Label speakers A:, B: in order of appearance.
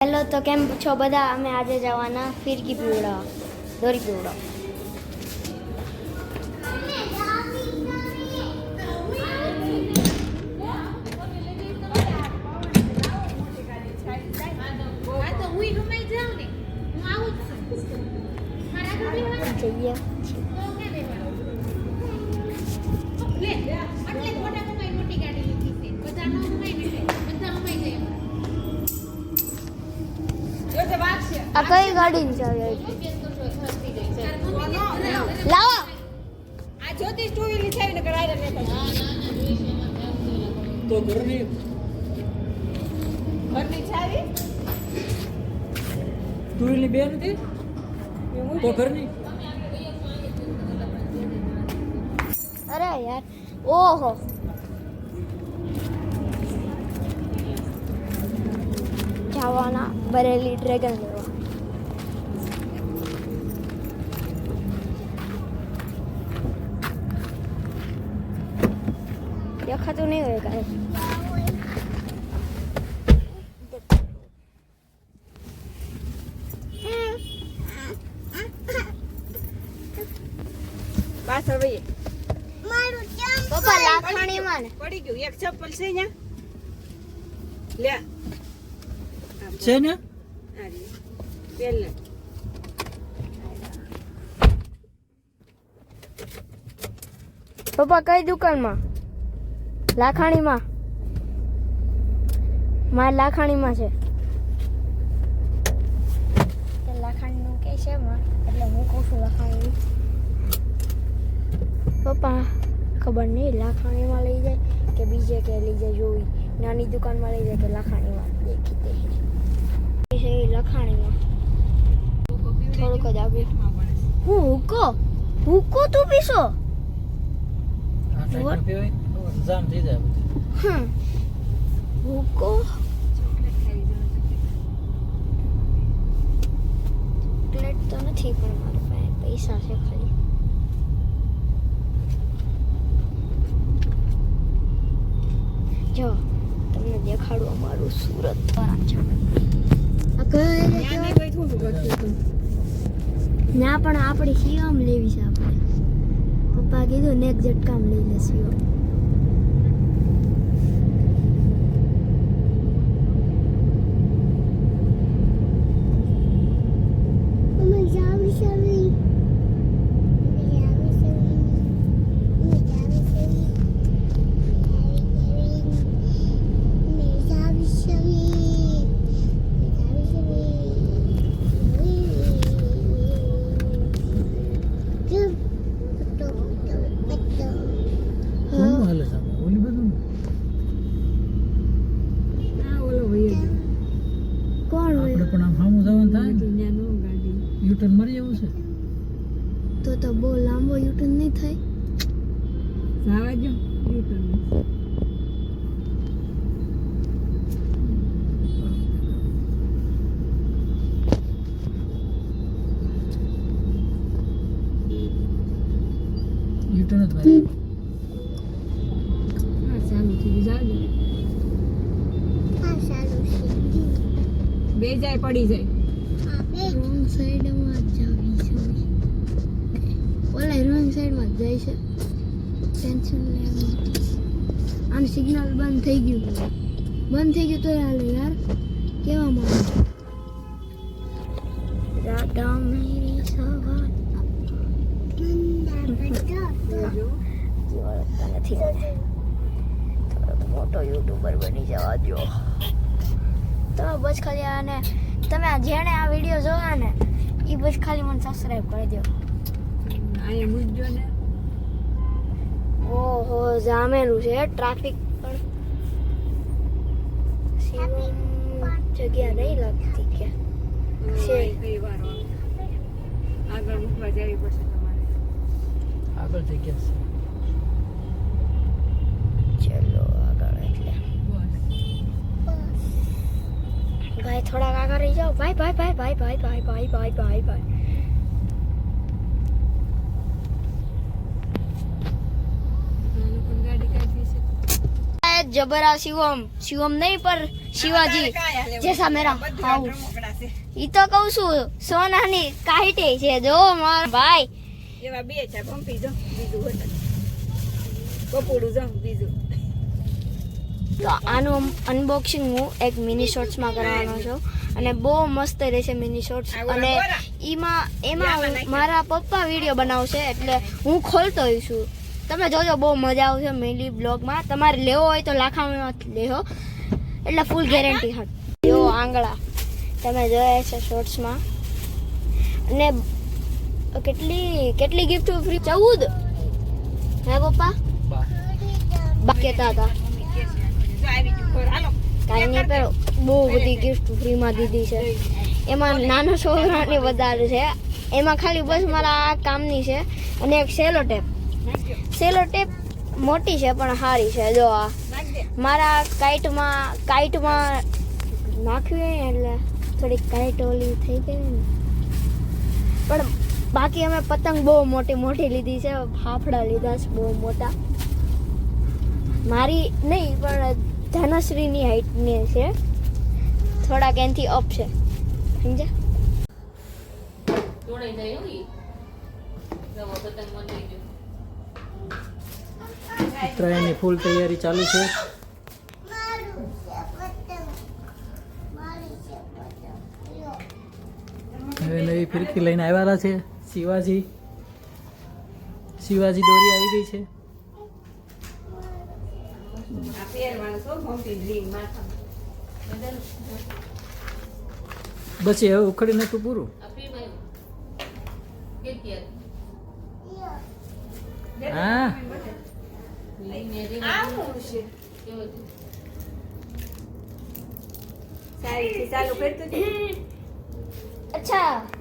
A: Hello, તો કેમ છો બધા? અમે આજે જવાના ફિરકી પીવડાવવા, દોરી પીવડાવવા. જઈએ આ કઈ ગાડીની ચાવી આવી? લાવો
B: આ જ્યોતિષ ટુ વ્હીલર છે ને કરાય ને
C: તો ઘરની
B: ચાવી
C: ટુ વ્હીલની બે નથી તો ઘરની
A: અરે યાર, ઓહો જવાના બરેલી ડ્રેગન લેવા. દેખાતું નહીં હોય કાંઈ.
B: પાછળ વઈએ
A: પપ્પા લાખણીમાં ને
B: પડી ગયું એક ચપ્પલ છે ને લે
C: છે ને
B: પેલા
A: પપ્પા કઈ દુકાનમાં? લાખાણીમાં. મારે લાખાણીમાં છે. લાખાણીનું કે છે માં, એટલે હું કહું છું લાખાણી. પપ્પા ખબર નહીં લાખાણીમાં લઈ જાય કે બીજે કે લઈ જાય, જોઈ નાની દુકાનમાં લઈ જાય કે લાખાણીમાં. દેખી છે લખાણીમાં. થોડુંક જ આવ્યું. હું હુકો તું પીશો?
C: આ ટાઈપનું પીવાય જામ થઈ જાય બધું.
A: હુકો પ્લેટ તો નથી, પણ મારી પાસે પૈસા છે ખાલી. જો તમને દેખાડું અમારું સુરત ના, પણ આપણી શિવમ લેવી છે. આપણે પપ્પા કીધું ને એક ઝટકામ લઈ લે શિવમ.
C: કોનું હાલે સામે ઓલી બધું
A: કોણ
C: આપણે
A: હોય?
C: પણ આમ સામું જવાનું થાય ને
B: નો ગાડી
C: યુટર્ન મારી જવું છે.
A: તો બહુ લાંબો યુટર્ન નહીં થાય.
B: જાવા જો યુટર્ન
C: યુટર્ન જ મારી
B: હા ચાલુ થઈ જાવ
A: આ સારું છે.
B: બે જાય પડી જાય
A: રોંગ સાઈડમાં જ જાવી છે. ઓલા રોંગ સાઈડમાં જ જાય છે. ટેન્શન લેવાનું. આનું સિગ્નલ બંધ થઈ ગયું તો હાલે યાર. કેવા માંગે રાધા મેરી સવાર નથી. મોટો યુટ્યુબર બની જવા દો. તો બસ ખાલી આને તમે જેણે આ વિડીયો જોયા ને એ બસ ખાલી મને સબસ્ક્રાઇબ કરી દો.
B: અહીંયા મૂકજો ને
A: ઓહો, જામેલું છે ટ્રાફિક પણ. જગ્યા નહીં લાગતી કે છે.
B: કઈ વાર આગળ મૂકવા જવી પડશે તમારે
C: આગળ જગ્યા
A: ચલો આગળ. એટલે
B: બસ
A: ભાઈ થોડાક આગળ રહી જાઓ. ભાઈ ભાઈ ભાઈ ભાઈ ભાઈ ભાઈ ભાઈ ભાઈ ભાઈ ભાઈ.
B: ગાડી કાઢી છે
A: जबरा शिवम नहीं पर शिवाजी जैसा मेरा हाउस ઈ તો કહું છું સોનાની કાઈટે છે જો માર ભાઈ
B: એવા બે છે ભંપી જો બીજું હોત કપોડું જો બીજું
A: તો આનું અનબોક્સિંગ હું એક મિની શોર્ટ્સમાં કરવાનો છું અને બહુ મસ્ત રહેશે મિની શોર્ટ્સ અને એમાં મારા પપ્પા વિડીયો બનાવશે એટલે હું ખોલતો હોઈશ છું તમે જોજો બહુ મજા આવશે મિની બ્લોગમાં તમારે લેવો હોય તો લાખામાં લેવો એટલે ફૂલ ગેરંટી હટ જો આંગળા તમે જોયા છે શોર્ટ્સમાં અને કેટલી ગિફ્ટ ફ્રી 14 હે પપ્પા બા કહેતા હતા કાંઈ નહીં pero બહુ બધી ગિફ્ટ ફ્રીમાં દીધી છે એમાં નાના છોકરાની વધારે છે એમાં ખાલી બસ મારા આ કામની છે અને એક સેલો ટેપ મોટી છે પણ સારી છે જો આ મારા કાઈટમાં નાખ્યું એટલે થોડીક કાઈટ ઓલી થઈ ગઈ ને પણ બાકી અમે પતંગ બહુ મોટી લીધી છે ફાફડા લીધા છે બહુ મોટા મારી નહીં પણ ધનશ્રીની હાઈટની છે થોડાક એનાથી અપ છે સમજ્યા
B: તોડાઈ જાય હો ઈ જવો પતંગ મંડી ગયો
C: ઉત્તરાયણની ફૂલ તૈયારી ચાલુ છે હવે નવી ફિરકી લઈને આવ્યા છે શિવાજી દોરી આવી ગઈ છે
B: આ પહેરવાનું છો ભંપી ડ્રીમ માથા
C: બસ હવે ઉખડી નાખું પૂરું હા
B: સારી ચાલુ કરતું
A: अच्छा